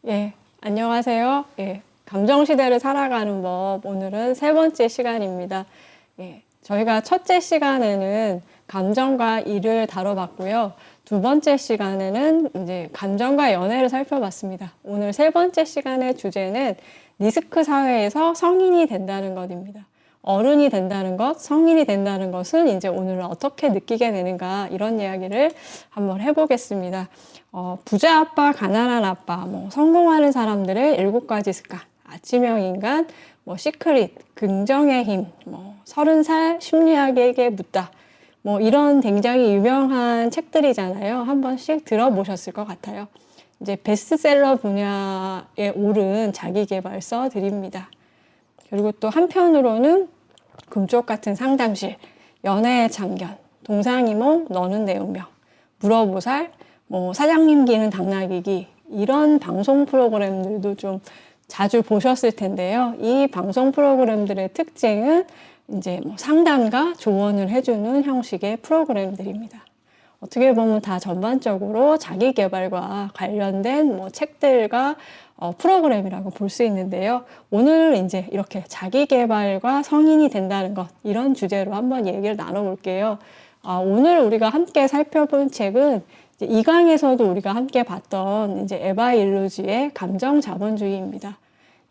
예, 안녕하세요. 예, 감정시대를 살아가는 법, 오늘은 세 번째 시간입니다. 예, 저희가 첫째 시간에는 감정과 일을 다뤄봤고요. 두 번째 시간에는 이제 감정과 연애를 살펴봤습니다. 오늘 세 번째 시간의 주제는 리스크 사회에서 성인이 된다는 것입니다. 어른이 된다는 것, 성인이 된다는 것은 이제 오늘 어떻게 느끼게 되는가, 이런 이야기를 한번 해보겠습니다. 부자 아빠, 가난한 아빠, 성공하는 사람들의 7가지 습관, 아침형 인간, 시크릿, 긍정의 힘, 30살 심리학에게 묻다. 이런 굉장히 유명한 책들이잖아요. 한 번씩 들어보셨을 것 같아요. 이제 베스트셀러 분야에 오른 자기계발서들입니다. 그리고 또 한편으로는 금쪽 같은 상담실, 연애의 참견, 동상이몽, 너는 내 운명, 물어보살, 사장님 기는 당나귀기, 이런 방송 프로그램들도 좀 자주 보셨을 텐데요. 이 방송 프로그램들의 특징은 이제 상담과 조언을 해주는 형식의 프로그램들입니다. 어떻게 보면 다 전반적으로 자기 개발과 관련된 책들과 프로그램이라고 볼 수 있는데요. 오늘은 이제 이렇게 자기 개발과 성인이 된다는 것, 이런 주제로 한번 얘기를 나눠볼게요. 오늘 우리가 함께 살펴본 책은 이 강에서도 우리가 함께 봤던 이제 에바 일루지의 감정 자본주의입니다.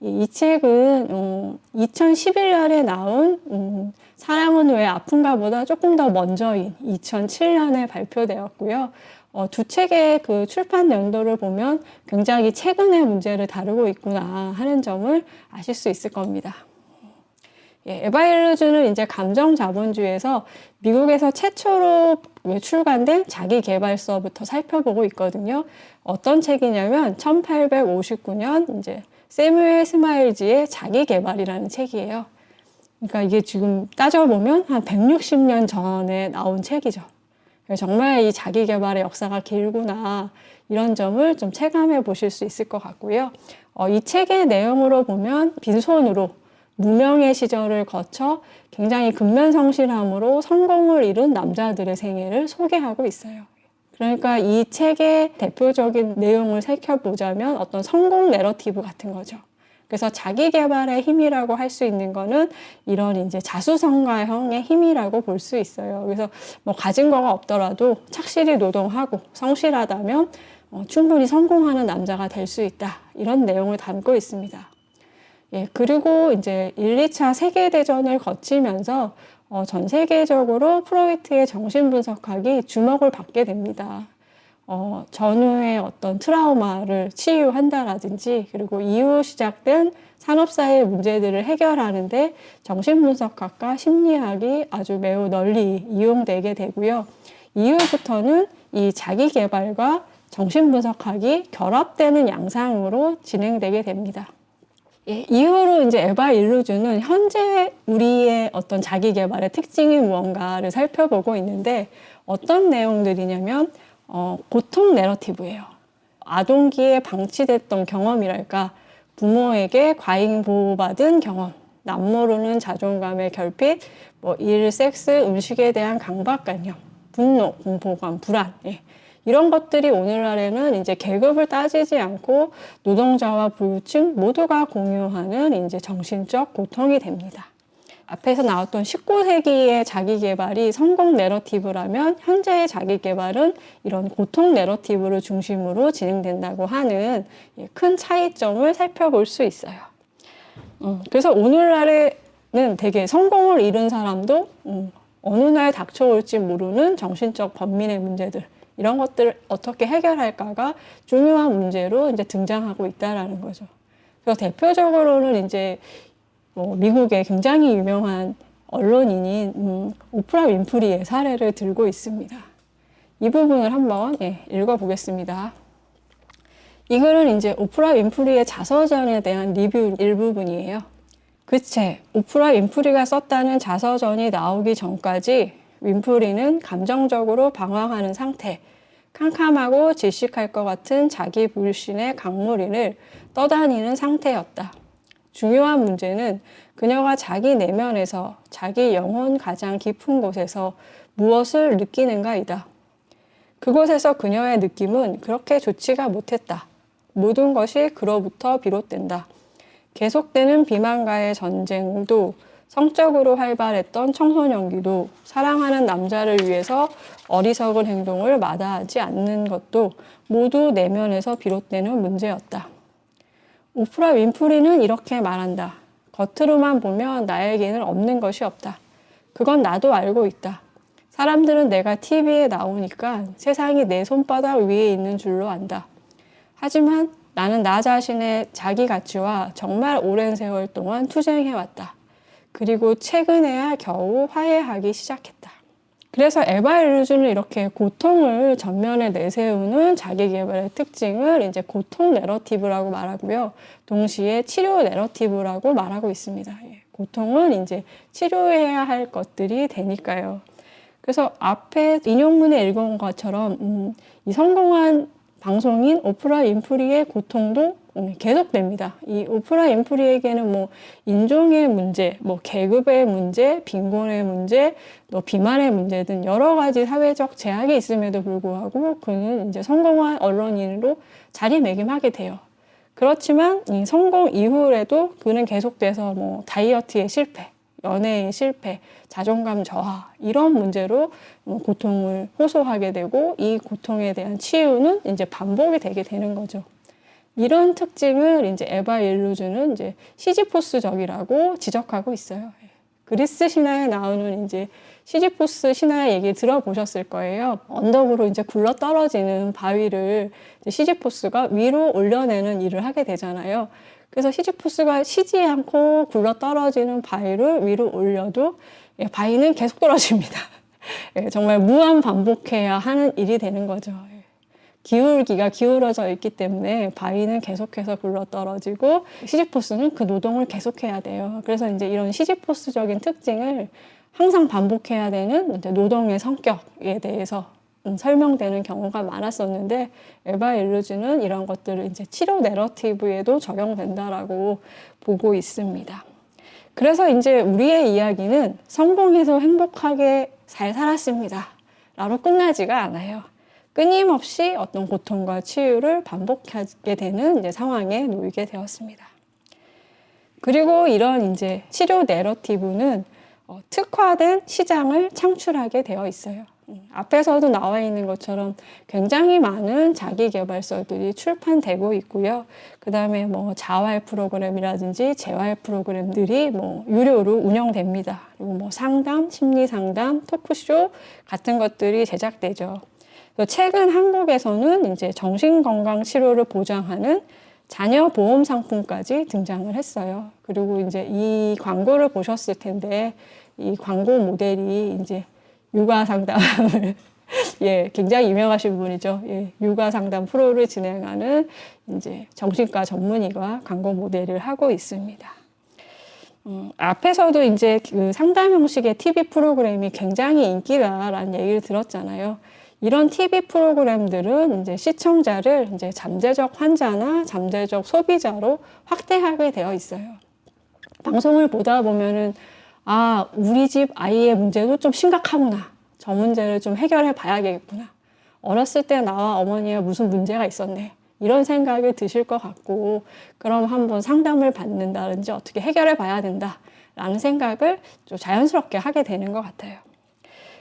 이 책은 2011년에 나온 사랑은 왜 아픈가 보다 조금 더 먼저인 2007년에 발표되었고요. 두 책의 그 출판 연도를 보면 굉장히 최근의 문제를 다루고 있구나 하는 점을 아실 수 있을 겁니다. 예, 에바 일루즈는 이제 감정 자본주의에서 미국에서 최초로 출간된 자기 개발서부터 살펴보고 있거든요. 어떤 책이냐면 1859년 이제 세뮤엘 스마일즈의 자기 개발이라는 책이에요. 그러니까 이게 지금 따져보면 한 160년 전에 나온 책이죠. 정말 이 자기 개발의 역사가 길구나, 이런 점을 좀 체감해 보실 수 있을 것 같고요. 이 책의 내용으로 보면 빈손으로 무명의 시절을 거쳐 굉장히 근면성실함으로 성공을 이룬 남자들의 생애를 소개하고 있어요. 그러니까 이 책의 대표적인 내용을 살펴보자면 어떤 성공 내러티브 같은 거죠. 그래서 자기 개발의 힘이라고 할 수 있는 거는 이런 이제 자수성가형의 힘이라고 볼 수 있어요. 그래서 가진 거가 없더라도 착실히 노동하고 성실하다면 충분히 성공하는 남자가 될 수 있다, 이런 내용을 담고 있습니다. 예, 그리고 이제 1, 2차 세계대전을 거치면서 전 세계적으로 프로이트의 정신분석학이 주목을 받게 됩니다. 전후의 어떤 트라우마를 치유한다라든지, 그리고 이후 시작된 산업사회 문제들을 해결하는데 정신분석학과 심리학이 아주 매우 널리 이용되게 되고요. 이후부터는 이 자기개발과 정신분석학이 결합되는 양상으로 진행되게 됩니다. 예, 이후로 이제 에바 일루즈는 현재 우리의 어떤 자기 개발의 특징이 무언가를 살펴보고 있는데, 어떤 내용들이냐면 고통 내러티브예요. 아동기에 방치됐던 경험이랄까, 부모에게 과잉 보호받은 경험, 남모르는 자존감의 결핍, 일, 섹스, 음식에 대한 강박관념, 분노, 공포감, 불안, 이런 것들이 오늘날에는 이제 계급을 따지지 않고 노동자와 부유층 모두가 공유하는 이제 정신적 고통이 됩니다. 앞에서 나왔던 19세기의 자기개발이 성공 내러티브라면 현재의 자기개발은 이런 고통 내러티브를 중심으로 진행된다고 하는 큰 차이점을 살펴볼 수 있어요. 그래서 오늘날에는 되게 성공을 이룬 사람도 어느 날 닥쳐올지 모르는 정신적 번민의 문제들, 이런 것들을 어떻게 해결할까가 중요한 문제로 이제 등장하고 있다라는 거죠. 그래서 대표적으로는 이제 미국의 굉장히 유명한 언론인인 오프라 윈프리의 사례를 들고 있습니다. 이 부분을 한번 읽어보겠습니다. 이 글은 이제 오프라 윈프리의 자서전에 대한 리뷰 일부분이에요. 그 책, 오프라 윈프리가 썼다는 자서전이 나오기 전까지 윈프리는 감정적으로 방황하는 상태, 캄캄하고 질식할 것 같은 자기 불신의 강물인을 떠다니는 상태였다. 중요한 문제는 그녀가 자기 내면에서 자기 영혼 가장 깊은 곳에서 무엇을 느끼는가이다. 그곳에서 그녀의 느낌은 그렇게 좋지가 못했다. 모든 것이 그로부터 비롯된다. 계속되는 비만과의 전쟁도, 성적으로 활발했던 청소년기도, 사랑하는 남자를 위해서 어리석은 행동을 마다하지 않는 것도 모두 내면에서 비롯되는 문제였다. 오프라 윈프리는 이렇게 말한다. 겉으로만 보면 나에게는 없는 것이 없다. 그건 나도 알고 있다. 사람들은 내가 TV에 나오니까 세상이 내 손바닥 위에 있는 줄로 안다. 하지만 나는 나 자신의 자기 가치와 정말 오랜 세월 동안 투쟁해왔다. 그리고 최근에야 겨우 화해하기 시작했다. 그래서 에바 일루즈는 이렇게 고통을 전면에 내세우는 자기계발의 특징을 이제 고통 내러티브라고 말하고요. 동시에 치료 내러티브라고 말하고 있습니다. 고통은 이제 치료해야 할 것들이 되니까요. 그래서 앞에 인용문에 읽은 것처럼 이 성공한 방송인 오프라 윈프리의 고통도 계속됩니다. 이 오프라 윈프리에게는 뭐 인종의 문제, 뭐 계급의 문제, 빈곤의 문제, 또 비만의 문제 등 여러 가지 사회적 제약이 있음에도 불구하고 그는 이제 성공한 언론인으로 자리매김하게 돼요. 그렇지만 이 성공 이후에도 그는 계속돼서 뭐 다이어트의 실패, 연애의 실패, 자존감 저하 이런 문제로 고통을 호소하게 되고 이 고통에 대한 치유는 이제 반복이 되게 되는 거죠. 이런 특징을 이제 에바 일루즈는 이제 시지포스적이라고 지적하고 있어요. 그리스 신화에 나오는 이제 시지포스 신화 얘기 들어보셨을 거예요. 언덕으로 이제 굴러 떨어지는 바위를 이제 시지포스가 위로 올려내는 일을 하게 되잖아요. 그래서 시지포스가 쉬지 않고 굴러 떨어지는 바위를 위로 올려도 바위는 계속 떨어집니다. 정말 무한 반복해야 하는 일이 되는 거죠. 기울기가 기울어져 있기 때문에 바위는 계속해서 굴러 떨어지고 시지포스는 그 노동을 계속해야 돼요. 그래서 이제 이런 시지포스적인 특징을 항상 반복해야 되는 이제 노동의 성격에 대해서 설명되는 경우가 많았었는데 에바 일루즈는 이런 것들을 이제 치료 내러티브에도 적용된다라고 보고 있습니다. 그래서 이제 우리의 이야기는 성공해서 행복하게 잘 살았습니다. 라로 끝나지가 않아요. 끊임없이 어떤 고통과 치유를 반복하게 되는 이제 상황에 놓이게 되었습니다. 그리고 이런 이제 치료 내러티브는 특화된 시장을 창출하게 되어 있어요. 앞에서도 나와 있는 것처럼 굉장히 많은 자기계발서들이 출판되고 있고요. 그 다음에 뭐 자활 프로그램이라든지 재활 프로그램들이 뭐 유료로 운영됩니다. 그리고 뭐 상담, 심리 상담, 토크쇼 같은 것들이 제작되죠. 최근 한국에서는 이제 정신건강 치료를 보장하는 자녀 보험 상품까지 등장을 했어요. 그리고 이제 이 광고를 보셨을 텐데 이 광고 모델이 이제 육아 상담을 굉장히 유명하신 분이죠. 육아 상담 프로를 진행하는 이제 정신과 전문의가 광고 모델을 하고 있습니다. 앞에서도 이제 그 상담 형식의 TV 프로그램이 굉장히 인기다라는 얘기를 들었잖아요. 이런 TV 프로그램들은 이제 시청자를 이제 잠재적 환자나 잠재적 소비자로 확대하게 되어 있어요. 방송을 보다 보면은 아, 우리 집 아이의 문제도 좀 심각하구나. 저 문제를 좀 해결해 봐야겠구나. 어렸을 때 나와 어머니가 무슨 문제가 있었네. 이런 생각이 드실 것 같고, 그럼 한번 상담을 받는다든지 어떻게 해결해 봐야 된다. 라는 생각을 좀 자연스럽게 하게 되는 것 같아요.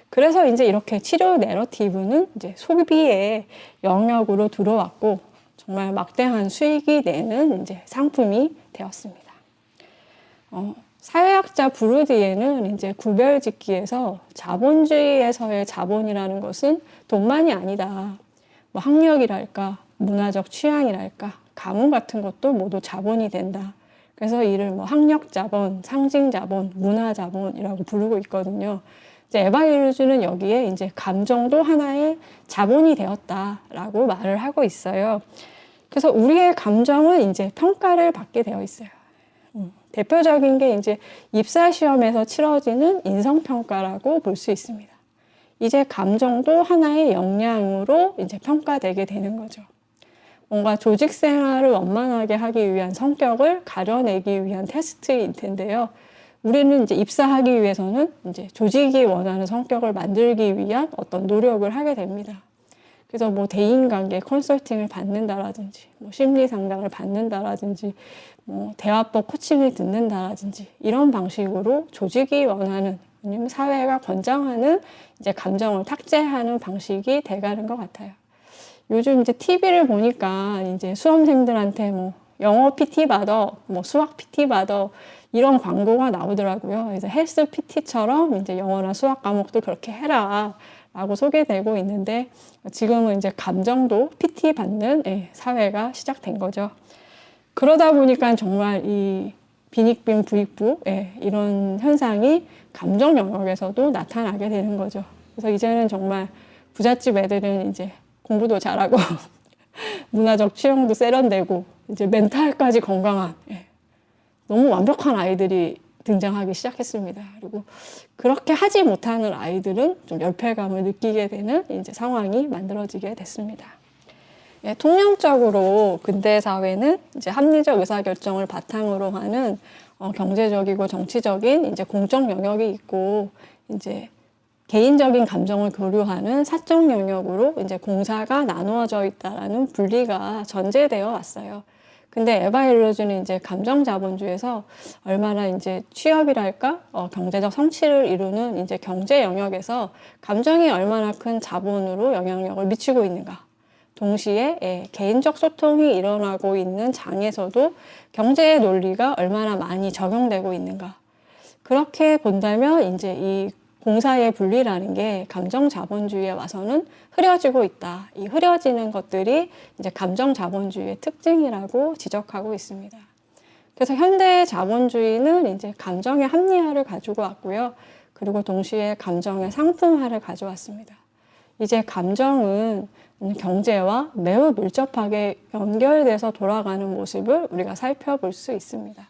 그래서 이제 이렇게 치료 내러티브는 이제 소비의 영역으로 들어왔고, 정말 막대한 수익이 내는 이제 상품이 되었습니다. 사회학자 브루디에는 이제 구별짓기에서 자본주의에서의 자본이라는 것은 돈만이 아니다. 뭐 학력이랄까, 문화적 취향이랄까, 가문 같은 것도 모두 자본이 된다. 그래서 이를 뭐 학력 자본, 상징 자본, 문화 자본이라고 부르고 있거든요. 이제 에바 일루즈는 여기에 이제 감정도 하나의 자본이 되었다라고 말을 하고 있어요. 그래서 우리의 감정은 이제 평가를 받게 되어 있어요. 대표적인 게 이제 입사시험에서 치러지는 인성평가라고 볼 수 있습니다. 이제 감정도 하나의 역량으로 이제 평가되게 되는 거죠. 뭔가 조직 생활을 원만하게 하기 위한 성격을 가려내기 위한 테스트일 텐데요. 우리는 이제 입사하기 위해서는 이제 조직이 원하는 성격을 만들기 위한 어떤 노력을 하게 됩니다. 그래서 뭐 대인관계 컨설팅을 받는다라든지, 뭐 심리 상담을 받는다라든지, 뭐 대화법 코칭을 듣는다라든지 이런 방식으로 조직이 원하는 아니면 사회가 권장하는 이제 감정을 탁제하는 방식이 돼가는 것 같아요. 요즘 이제 TV를 보니까 이제 수험생들한테 뭐 영어 PT 받아, 뭐 수학 PT 받아 이런 광고가 나오더라고요. 그래서 헬스 PT처럼 이제 영어나 수학 과목도 그렇게 해라 라고 소개되고 있는데 지금은 이제 감정도 PT 받는 사회가 시작된 거죠. 그러다 보니까 정말 이 빈익빈 부익부 이런 현상이 감정 영역에서도 나타나게 되는 거죠. 그래서 이제는 정말 부잣집 애들은 이제 공부도 잘하고 문화적 취향도 세련되고 이제 멘탈까지 건강한 너무 완벽한 아이들이 등장하기 시작했습니다. 그리고 그렇게 하지 못하는 아이들은 좀 열패감을 느끼게 되는 이제 상황이 만들어지게 됐습니다. 통념적으로 근대 사회는 이제 합리적 의사결정을 바탕으로 하는 경제적이고 정치적인 이제 공적 영역이 있고 이제 개인적인 감정을 교류하는 사적 영역으로 이제 공사가 나누어져 있다라는 분리가 전제되어 왔어요. 근데 에바 일러즈는 이제 감정 자본주의에서 얼마나 이제 취업이랄까 경제적 성취를 이루는 이제 경제 영역에서 감정이 얼마나 큰 자본으로 영향력을 미치고 있는가. 동시에 개인적 소통이 일어나고 있는 장에서도 경제의 논리가 얼마나 많이 적용되고 있는가. 그렇게 본다면 이제 이 공사의 분리라는 게 감정 자본주의에 와서는 흐려지고 있다. 이 흐려지는 것들이 이제 감정 자본주의의 특징이라고 지적하고 있습니다. 그래서 현대 자본주의는 이제 감정의 합리화를 가지고 왔고요. 그리고 동시에 감정의 상품화를 가져왔습니다. 이제 감정은 경제와 매우 밀접하게 연결돼서 돌아가는 모습을 우리가 살펴볼 수 있습니다.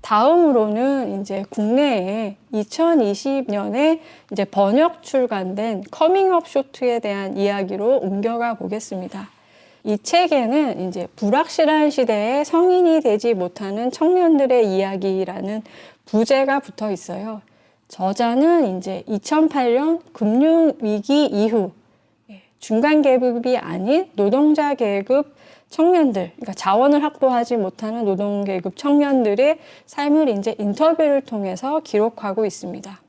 다음으로는 이제 국내에 2020년에 이제 번역 출간된 커밍업 쇼트에 대한 이야기로 옮겨가 보겠습니다. 이 책에는 이제 불확실한 시대에 성인이 되지 못하는 청년들의 이야기라는 부제가 붙어 있어요. 저자는 이제 2008년 금융위기 이후 중간 계급이 아닌 노동자 계급 청년들, 그러니까 자원을 확보하지 못하는 노동계급 청년들의 삶을 이제 인터뷰를 통해서 기록하고 있습니다.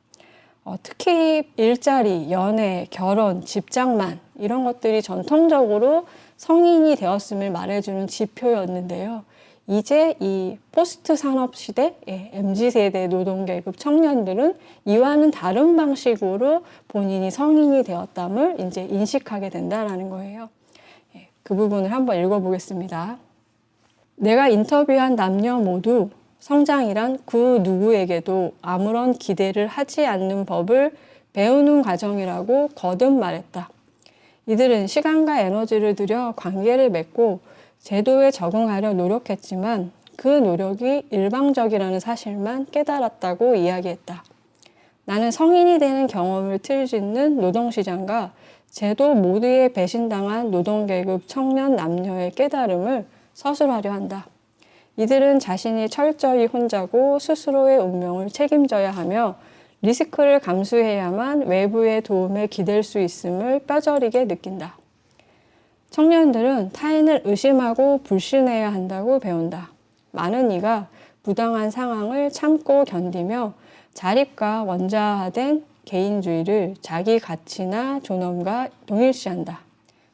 특히 일자리, 연애, 결혼, 집장만 이런 것들이 전통적으로 성인이 되었음을 말해주는 지표였는데요. 이제 이 포스트 산업 시대, MZ세대 노동계급 청년들은 이와는 다른 방식으로 본인이 성인이 되었담을 이제 인식하게 된다는 거예요. 그 부분을 한번 읽어보겠습니다. 내가 인터뷰한 남녀 모두 성장이란 그 누구에게도 아무런 기대를 하지 않는 법을 배우는 과정이라고 거듭 말했다. 이들은 시간과 에너지를 들여 관계를 맺고 제도에 적응하려 노력했지만 그 노력이 일방적이라는 사실만 깨달았다고 이야기했다. 나는 성인이 되는 경험을 틀짓는 노동시장과 제도 모두에 배신당한 노동계급 청년 남녀의 깨달음을 서술하려 한다. 이들은 자신이 철저히 혼자고 스스로의 운명을 책임져야 하며 리스크를 감수해야만 외부의 도움에 기댈 수 있음을 뼈저리게 느낀다. 청년들은 타인을 의심하고 불신해야 한다고 배운다. 많은 이가 부당한 상황을 참고 견디며 자립과 원자화된 개인주의를 자기 가치나 존엄과 동일시한다.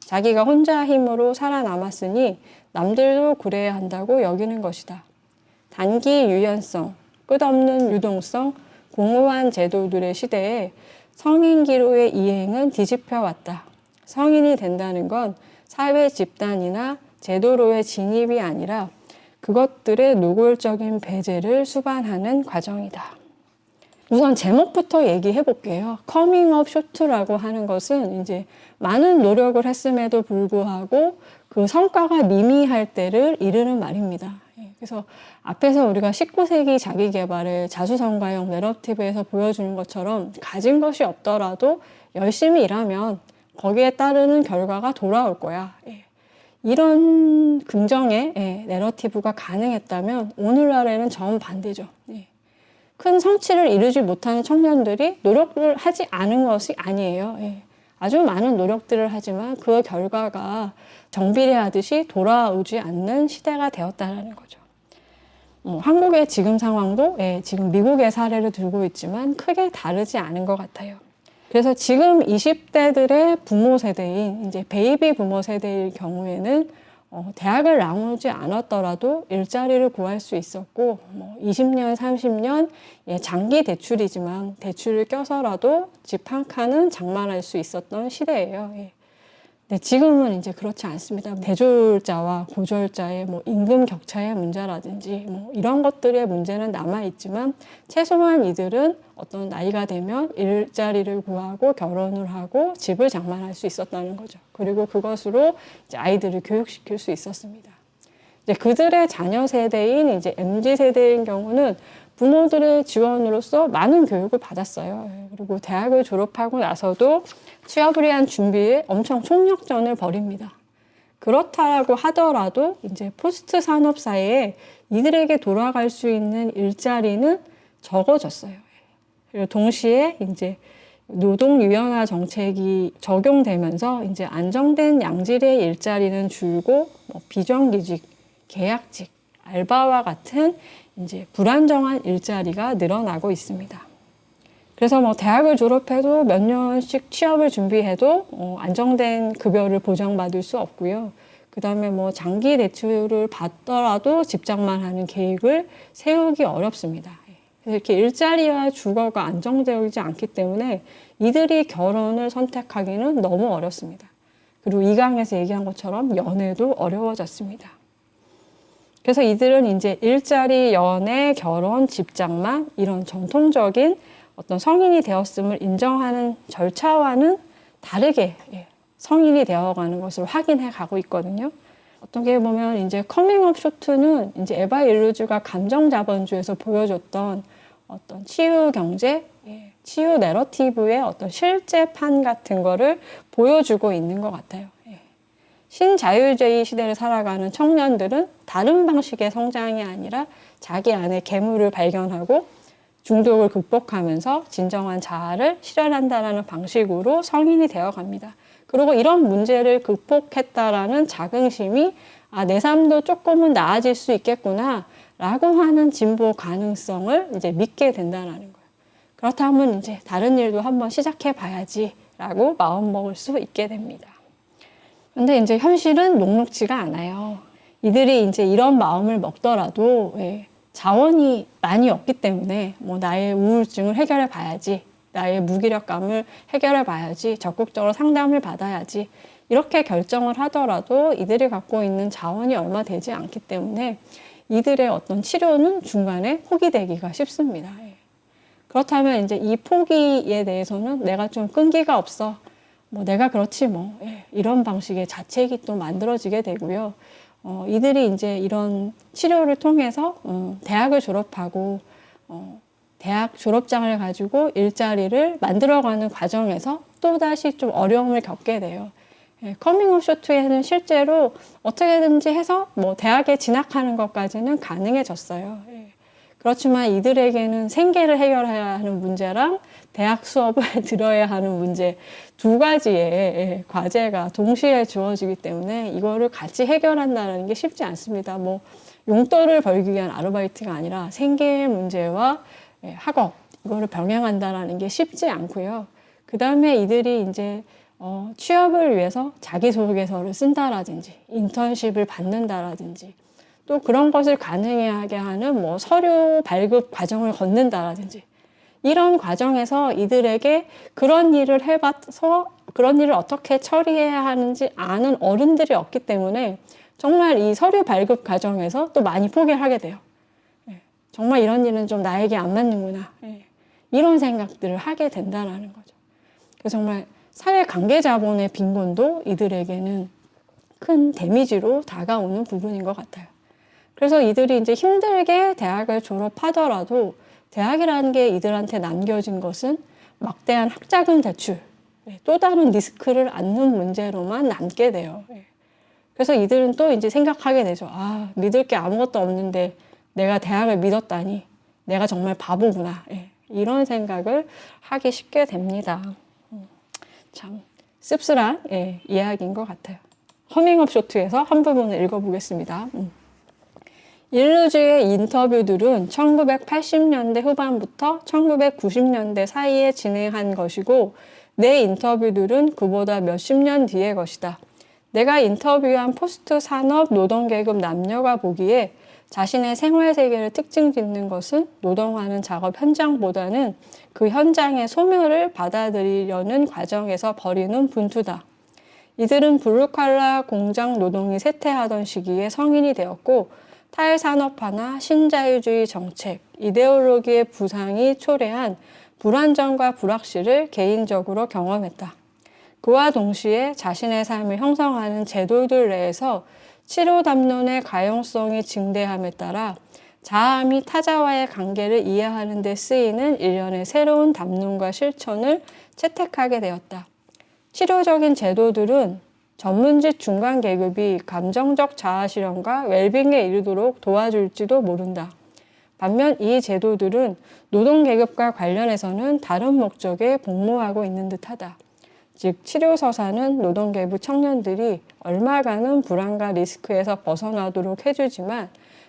자기가 혼자 힘으로 살아남았으니 남들도 그래야 한다고 여기는 것이다. 단기 유연성, 끝없는 유동성, 공허한 제도들의 시대에 성인기로의 이행은 뒤집혀 왔다. 성인이 된다는 건 사회 집단이나 제도로의 진입이 아니라 그것들의 노골적인 배제를 수반하는 과정이다. 우선 제목부터 얘기해 볼게요. 커밍업 쇼트라고 하는 것은 이제 많은 노력을 했음에도 불구하고 그 성과가 미미할 때를 이르는 말입니다. 그래서 앞에서 우리가 19세기 자기계발의 자수성가형 내러티브에서 보여주는 것처럼 가진 것이 없더라도 열심히 일하면 거기에 따르는 결과가 돌아올 거야. 이런 긍정의 내러티브가 가능했다면 오늘날에는 정반대죠. 큰 성취를 이루지 못하는 청년들이 노력을 하지 않은 것이 아니에요. 아주 많은 노력들을 하지만 그 결과가 정비례하듯이 돌아오지 않는 시대가 되었다는 거죠. 한국의 지금 상황도 지금 미국의 사례를 들고 있지만 크게 다르지 않은 것 같아요. 그래서 지금 20대들의 부모 세대인 이제 베이비 부모 세대일 경우에는 대학을 나오지 않았더라도 일자리를 구할 수 있었고 20년, 30년 장기 대출이지만 대출을 껴서라도 집 한 칸은 장만할 수 있었던 시대예요. 근데 지금은 이제 그렇지 않습니다. 대졸자와 고졸자의 임금 격차의 문제라든지 이런 것들의 문제는 남아있지만 최소한 이들은 어떤 나이가 되면 일자리를 구하고 결혼을 하고 집을 장만할 수 있었다는 거죠. 그리고 그것으로 이제 아이들을 교육시킬 수 있었습니다. 이제 그들의 자녀 세대인 이제 MZ 세대인 경우는 부모들의 지원으로서 많은 교육을 받았어요. 그리고 대학을 졸업하고 나서도 취업을 위한 준비에 엄청 총력전을 벌입니다. 그렇다고 하더라도 이제 포스트 산업 사회에 이들에게 돌아갈 수 있는 일자리는 적어졌어요. 그리고 동시에 이제 노동 유연화 정책이 적용되면서 이제 안정된 양질의 일자리는 줄고 비정규직, 계약직, 알바와 같은 이제 불안정한 일자리가 늘어나고 있습니다. 그래서 대학을 졸업해도 몇 년씩 취업을 준비해도 안정된 급여를 보장받을 수 없고요. 그 다음에 장기 대출을 받더라도 집장만 하는 계획을 세우기 어렵습니다. 그래서 이렇게 일자리와 주거가 안정되지 않기 때문에 이들이 결혼을 선택하기는 너무 어렵습니다. 그리고 이 강에서 얘기한 것처럼 연애도 어려워졌습니다. 그래서 이들은 이제 일자리, 연애, 결혼, 집장만 이런 전통적인 어떤 성인이 되었음을 인정하는 절차와는 다르게 성인이 되어가는 것을 확인해 가고 있거든요. 어떻게 보면 이제 커밍업 쇼트는 이제 에바 일루즈가 감정자본주에서 보여줬던 어떤 치유 경제, 치유 내러티브의 어떤 실제판 같은 거를 보여주고 있는 것 같아요. 신자유주의 시대를 살아가는 청년들은 다른 방식의 성장이 아니라 자기 안에 계물을 발견하고 중독을 극복하면서 진정한 자아를 실현한다는 방식으로 성인이 되어갑니다. 그리고 이런 문제를 극복했다라는 자긍심이 내 삶도 조금은 나아질 수 있겠구나 라고 하는 진보 가능성을 이제 믿게 된다는 거예요. 그렇다면 이제 다른 일도 한번 시작해 봐야지 라고 마음먹을 수 있게 됩니다. 근데 이제 현실은 녹록지가 않아요. 이들이 이제 이런 마음을 먹더라도 자원이 많이 없기 때문에 나의 우울증을 해결해 봐야지, 나의 무기력감을 해결해 봐야지, 적극적으로 상담을 받아야지 이렇게 결정을 하더라도 이들이 갖고 있는 자원이 얼마 되지 않기 때문에 이들의 어떤 치료는 중간에 포기되기가 쉽습니다. 그렇다면 이제 이 포기에 대해서는 내가 좀 끈기가 없어, 내가 그렇지 이런 방식의 자책이 또 만들어지게 되고요. 이들이 이제 이런 치료를 통해서 대학을 졸업하고 대학 졸업장을 가지고 일자리를 만들어가는 과정에서 또다시 좀 어려움을 겪게 돼요. 커밍아웃 쇼트에는 실제로 어떻게든지 해서 대학에 진학하는 것까지는 가능해졌어요. 그렇지만 이들에게는 생계를 해결해야 하는 문제랑 대학 수업을 들어야 하는 문제 두 가지의 과제가 동시에 주어지기 때문에 이거를 같이 해결한다는 게 쉽지 않습니다. 용돈을 벌기 위한 아르바이트가 아니라 생계의 문제와 학업 이거를 병행한다는 게 쉽지 않고요. 그 다음에 이들이 이제 취업을 위해서 자기소개서를 쓴다라든지 인턴십을 받는다라든지 또 그런 것을 가능하게 하는 서류 발급 과정을 걷는다라든지 이런 과정에서 이들에게 그런 일을 해봐서 그런 일을 어떻게 처리해야 하는지 아는 어른들이 없기 때문에 정말 이 서류 발급 과정에서 또 많이 포기를 하게 돼요. 정말 이런 일은 좀 나에게 안 맞는구나. 이런 생각들을 하게 된다는 거죠. 그래서 정말 사회 관계 자본의 빈곤도 이들에게는 큰 데미지로 다가오는 부분인 것 같아요. 그래서 이들이 이제 힘들게 대학을 졸업하더라도 대학이라는 게 이들한테 남겨진 것은 막대한 학자금 대출, 또 다른 리스크를 안는 문제로만 남게 돼요. 그래서 이들은 또 이제 생각하게 되죠. 아, 믿을 게 아무것도 없는데 내가 대학을 믿었다니 내가 정말 바보구나. 예, 이런 생각을 하기 쉽게 됩니다. 참 씁쓸한 이야기인 것 같아요. 커밍업 쇼트에서 한 부분을 읽어보겠습니다. 일루즈의 인터뷰들은 1980년대 후반부터 1990년대 사이에 진행한 것이고 내 인터뷰들은 그보다 몇십 년 뒤의 것이다. 내가 인터뷰한 포스트 산업 노동계급 남녀가 보기에 자신의 생활세계를 특징 짓는 것은 노동하는 작업 현장보다는 그 현장의 소멸을 받아들이려는 과정에서 벌이는 분투다. 이들은 블루칼라 공장 노동이 쇠퇴하던 시기에 성인이 되었고 탈산업화나 신자유주의 정책, 이데올로기의 부상이 초래한 불안정과 불확실을 개인적으로 경험했다. 그와 동시에 자신의 삶을 형성하는 제도들 내에서 치료 담론의 가용성이 증대함에 따라 자아미 타자와의 관계를 이해하는 데 쓰이는 일련의 새로운 담론과 실천을 채택하게 되었다. 치료적인 제도들은 전문직 중간 계급이 감정적 자아 실현과 웰빙에 이르도록 도와줄지도 모른다. 반면 이 제도들은 노동 계급과 관련해서는 다른 목적에 복무하고 있는 듯하다. 즉 치료서사는 노동 계급 청년들이 얼마간은 불안과 리스크에서 벗어나도록 해주지만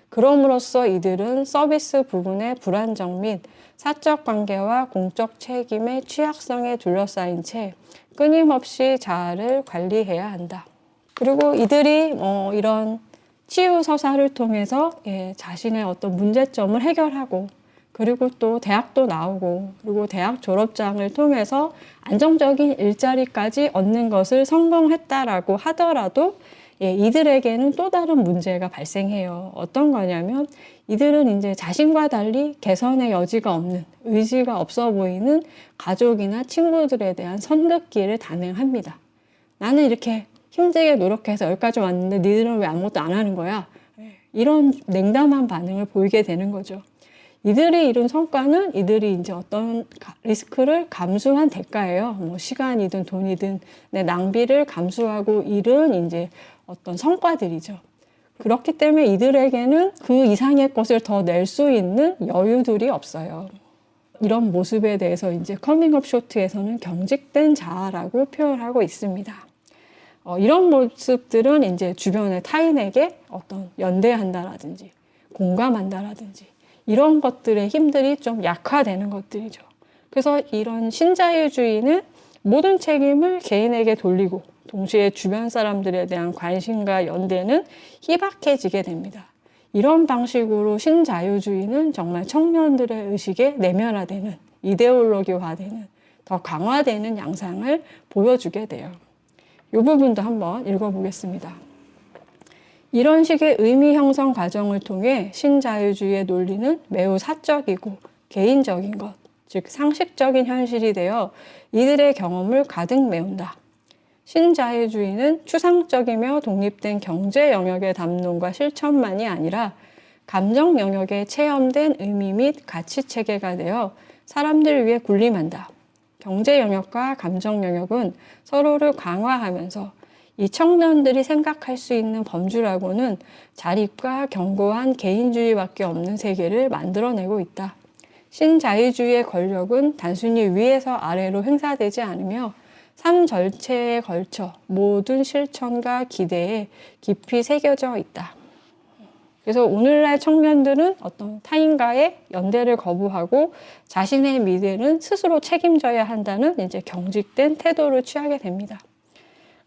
그럼으로써 이들은 서비스 부분의 불안정 및 사적 관계와 공적 책임의 취약성에 둘러싸인 채 끊임없이 자아를 관리해야 한다. 그리고 이들이 이런 치유 서사를 통해서 자신의 어떤 문제점을 해결하고 그리고 또 대학도 나오고 그리고 대학 졸업장을 통해서 안정적인 일자리까지 얻는 것을 성공했다라고 하더라도 이들에게는 또 다른 문제가 발생해요. 어떤 거냐면 이들은 이제 자신과 달리 개선의 여지가 없는 의지가 없어 보이는 가족이나 친구들에 대한 선긋기를 단행합니다. 나는 이렇게 힘들게 노력해서 여기까지 왔는데 니들은 왜 아무것도 안 하는 거야? 이런 냉담한 반응을 보이게 되는 거죠. 이들이 이룬 성과는 이들이 이제 어떤 리스크를 감수한 대가예요. 뭐 시간이든 돈이든 내 낭비를 감수하고 이룬 이제 어떤 성과들이죠. 그렇기 때문에 이들에게는 그 이상의 것을 더 낼 수 있는 여유들이 없어요. 이런 모습에 대해서 이제 커밍업 쇼트에서는 경직된 자아라고 표현하고 있습니다. 이런 모습들은 이제 주변의 타인에게 어떤 연대한다라든지 공감한다라든지 이런 것들의 힘들이 좀 약화되는 것들이죠. 그래서 이런 신자유주의는 모든 책임을 개인에게 돌리고 동시에 주변 사람들에 대한 관심과 연대는 희박해지게 됩니다. 이런 방식으로 신자유주의는 정말 청년들의 의식에 내면화되는, 이데올로기화되는, 더 강화되는 양상을 보여주게 돼요. 이 부분도 한번 읽어보겠습니다. 이런 식의 의미 형성 과정을 통해 신자유주의의 논리는 매우 사적이고 개인적인 것, 즉 상식적인 현실이 되어 이들의 경험을 가득 메운다. 신자유주의는 추상적이며 독립된 경제 영역의 담론과 실천만이 아니라 감정 영역에 체험된 의미 및 가치 체계가 되어 사람들을 위해 군림한다. 경제 영역과 감정 영역은 서로를 강화하면서 이 청년들이 생각할 수 있는 범주라고는 자립과 견고한 개인주의밖에 없는 세계를 만들어내고 있다. 신자유주의의 권력은 단순히 위에서 아래로 행사되지 않으며 삶 전체에 걸쳐 모든 실천과 기대에 깊이 새겨져 있다. 그래서 오늘날 청년들은 어떤 타인과의 연대를 거부하고 자신의 미래는 스스로 책임져야 한다는 이제 경직된 태도를 취하게 됩니다.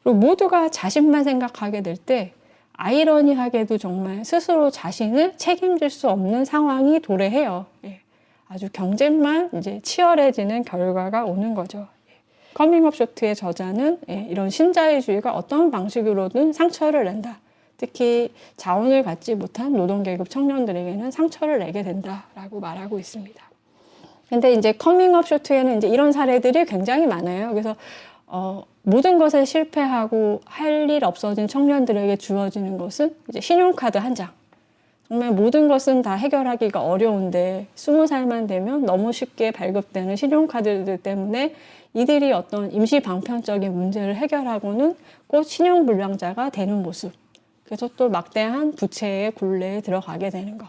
그리고 모두가 자신만 생각하게 될 때 아이러니하게도 정말 스스로 자신을 책임질 수 없는 상황이 도래해요. 아주 경쟁만 이제 치열해지는 결과가 오는 거죠. 커밍업 쇼트의 저자는 이런 신자유주의가 어떤 방식으로든 상처를 낸다. 특히 자원을 갖지 못한 노동계급 청년들에게는 상처를 내게 된다라고 말하고 있습니다. 근데 이제 커밍업 쇼트에는 이제 이런 사례들이 굉장히 많아요. 그래서 모든 것에 실패하고 할 일 없어진 청년들에게 주어지는 것은 이제 신용카드 한 장. 정말 모든 것은 다 해결하기가 어려운데 20살만 되면 너무 쉽게 발급되는 신용카드들 때문에 이들이 어떤 임시 방편적인 문제를 해결하고는 곧 신용불량자가 되는 모습. 그래서 또 막대한 부채의 굴레에 들어가게 되는 것.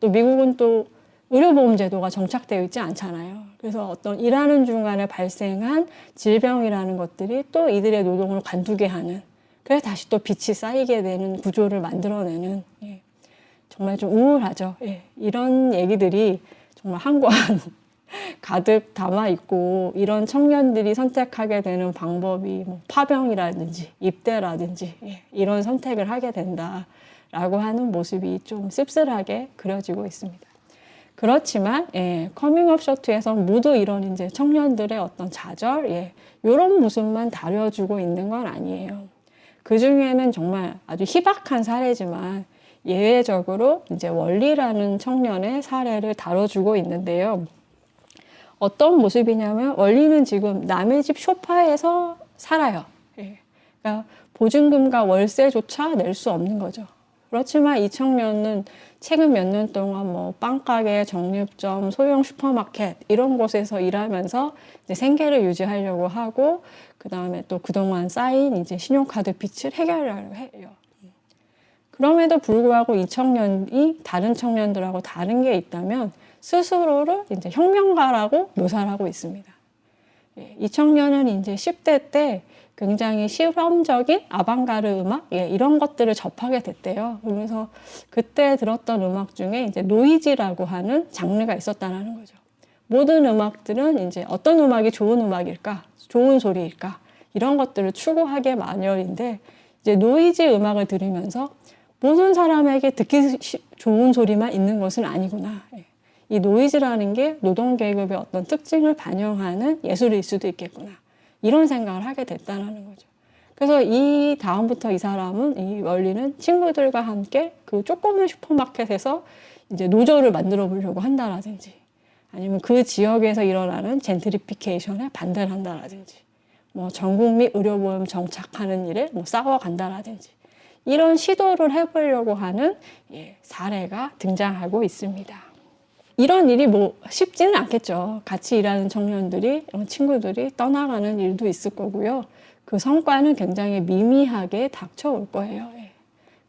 또 미국은 또 의료보험 제도가 정착되어 있지 않잖아요. 그래서 어떤 일하는 중간에 발생한 질병이라는 것들이 또 이들의 노동을 관두게 하는, 그래서 다시 또 빚이 쌓이게 되는 구조를 만들어내는, 예, 정말 좀 우울하죠. 예, 이런 얘기들이 정말 한 권 가득 담아 있고, 이런 청년들이 선택하게 되는 방법이 뭐 파병이라든지 입대라든지, 예, 이런 선택을 하게 된다라고 하는 모습이 좀 씁쓸하게 그려지고 있습니다. 그렇지만 예, 커밍업 쇼트에서 모두 이런 이제 청년들의 어떤 좌절, 예, 이런 모습만 다뤄주고 있는 건 아니에요. 그 중에는 정말 아주 희박한 사례지만 예외적으로 이제 월리라는 청년의 사례를 다뤄주고 있는데요. 어떤 모습이냐면 월리는 지금 남의 집 소파에서 살아요. 예. 그러니까 보증금과 월세조차 낼 수 없는 거죠. 그렇지만 이 청년은 최근 몇 년 동안 뭐 빵가게, 정육점, 소형 슈퍼마켓 이런 곳에서 일하면서 이제 생계를 유지하려고 하고, 그 다음에 또 그동안 쌓인 이제 신용카드 빚을 해결하려고 해요. 그럼에도 불구하고 이 청년이 다른 청년들하고 다른 게 있다면 스스로를 이제 혁명가라고 묘사를 하고 있습니다. 이 청년은 이제 10대 때 굉장히 실험적인 아방가르 음악, 예, 이런 것들을 접하게 됐대요. 그래서 그때 들었던 음악 중에 이제 노이즈라고 하는 장르가 있었다는 거죠. 모든 음악들은 이제 어떤 음악이 좋은 음악일까, 좋은 소리일까, 이런 것들을 추구하게 마련인데, 이제 노이즈 음악을 들으면서 모든 사람에게 듣기 좋은 소리만 있는 것은 아니구나. 예. 이 노이즈라는 게 노동 계급의 어떤 특징을 반영하는 예술일 수도 있겠구나. 이런 생각을 하게 됐다는 거죠. 그래서 이 다음부터 이 사람은, 이 월리는 친구들과 함께 그 조그만 슈퍼마켓에서 이제 노조를 만들어 보려고 한다라든지, 아니면 그 지역에서 일어나는 젠트리피케이션에 반대를 한다라든지, 뭐 전국민 의료보험 정착하는 일에 뭐 싸워간다라든지, 이런 시도를 해보려고 하는, 예, 사례가 등장하고 있습니다. 이런 일이 뭐 쉽지는 않겠죠. 같이 일하는 청년들이, 친구들이 떠나가는 일도 있을 거고요. 그 성과는 굉장히 미미하게 닥쳐올 거예요. 예.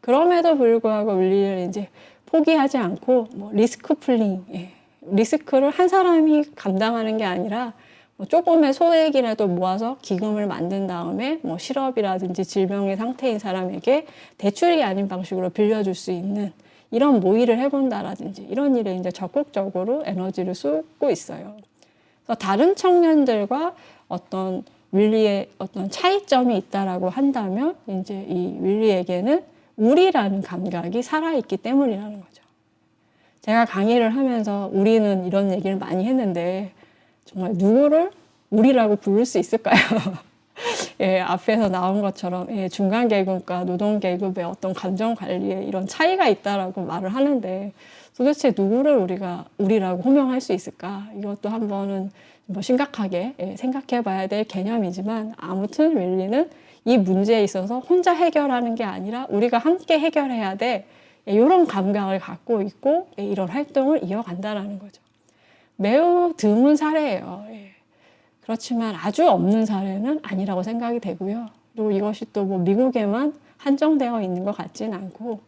그럼에도 불구하고 우리를 이제 포기하지 않고 뭐 리스크 풀링, 예. 리스크를 한 사람이 감당하는 게 아니라 뭐 조금의 소액이라도 모아서 기금을 만든 다음에 뭐 실업이라든지 질병의 상태인 사람에게 대출이 아닌 방식으로 빌려줄 수 있는 이런 모의를 해본다라든지 이런 일에 이제 적극적으로 에너지를 쏟고 있어요. 그래서 다른 청년들과 어떤 윌리의 어떤 차이점이 있다라고 한다면 이제 이 윌리에게는 우리라는 감각이 살아있기 때문이라는 거죠. 제가 강의를 하면서 우리는 이런 얘기를 많이 했는데 정말 누구를 우리라고 부를 수 있을까요? 예, 앞에서 나온 것처럼, 예, 중간 계급과 노동 계급의 어떤 감정 관리에 이런 차이가 있다라고 말을 하는데 도대체 누구를 우리가 우리라고 호명할 수 있을까? 이것도 한번은 뭐 심각하게, 예, 생각해 봐야 될 개념이지만, 아무튼 윌리는 이 문제에 있어서 혼자 해결하는 게 아니라 우리가 함께 해결해야 돼, 예, 이런 감각을 갖고 있고, 예, 이런 활동을 이어간다라는 거죠. 매우 드문 사례예요. 예. 그렇지만 아주 없는 사례는 아니라고 생각이 되고요. 그리고 이것이 또 뭐 미국에만 한정되어 있는 것 같지는 않고,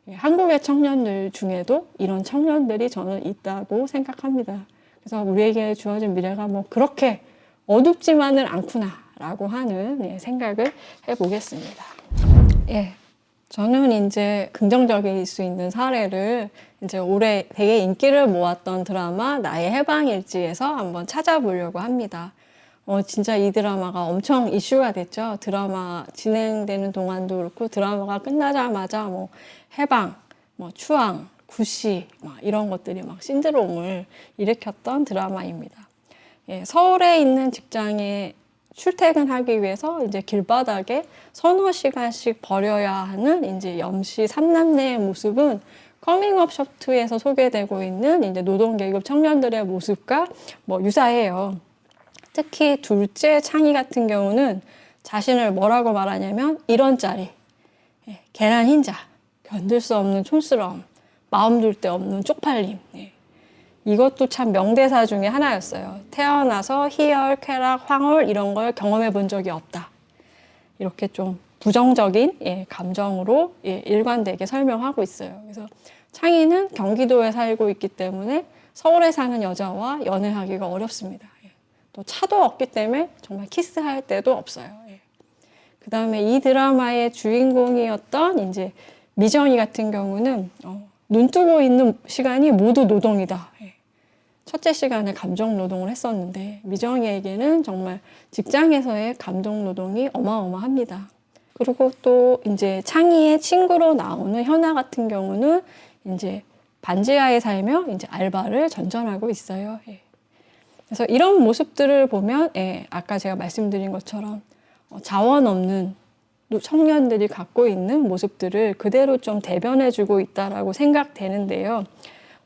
예, 한국의 청년들 중에도 이런 청년들이 저는 있다고 생각합니다. 그래서 우리에게 주어진 미래가 뭐 그렇게 어둡지만은 않구나라고 하는, 예, 생각을 해보겠습니다. 예. 저는 이제 긍정적일 수 있는 사례를 이제 올해 되게 인기를 모았던 드라마 나의 해방일지에서 한번 찾아보려고 합니다. 진짜 이 드라마가 엄청 이슈가 됐죠. 드라마 진행되는 동안도 그렇고 드라마가 끝나자마자 뭐 해방, 뭐 추앙, 구시 막 이런 것들이 막 신드롬을 일으켰던 드라마입니다. 예, 서울에 있는 직장에 출퇴근하기 위해서 이제 길바닥에 서너 시간씩 버려야 하는 이제 염시 3남매의 모습은 커밍업 쇼트에서 소개되고 있는 이제 노동계급 청년들의 모습과 뭐 유사해요. 특히 둘째 창희 같은 경우는 자신을 뭐라고 말하냐면 이런 짜리, 예, 계란 흰자, 견딜 수 없는 촌스러움, 마음 둘 데 없는 쪽팔림. 예. 이것도 참 명대사 중에 하나였어요. 태어나서 희열, 쾌락, 황홀 이런 걸 경험해 본 적이 없다. 이렇게 좀 부정적인 감정으로 일관되게 설명하고 있어요. 그래서 창희는 경기도에 살고 있기 때문에 서울에 사는 여자와 연애하기가 어렵습니다. 또 차도 없기 때문에 정말 키스할 때도 없어요. 그 다음에 이 드라마의 주인공이었던 이제 미정이 같은 경우는 눈 뜨고 있는 시간이 모두 노동이다. 첫째 시간에 감정 노동을 했었는데 미정이에게는 정말 직장에서의 감정 노동이 어마어마합니다. 그리고 또 이제 창희의 친구로 나오는 현아 같은 경우는 이제 반지하에 살며 이제 알바를 전전하고 있어요. 그래서 이런 모습들을 보면 아까 제가 말씀드린 것처럼 자원 없는 청년들이 갖고 있는 모습들을 그대로 좀 대변해주고 있다라고 생각되는데요.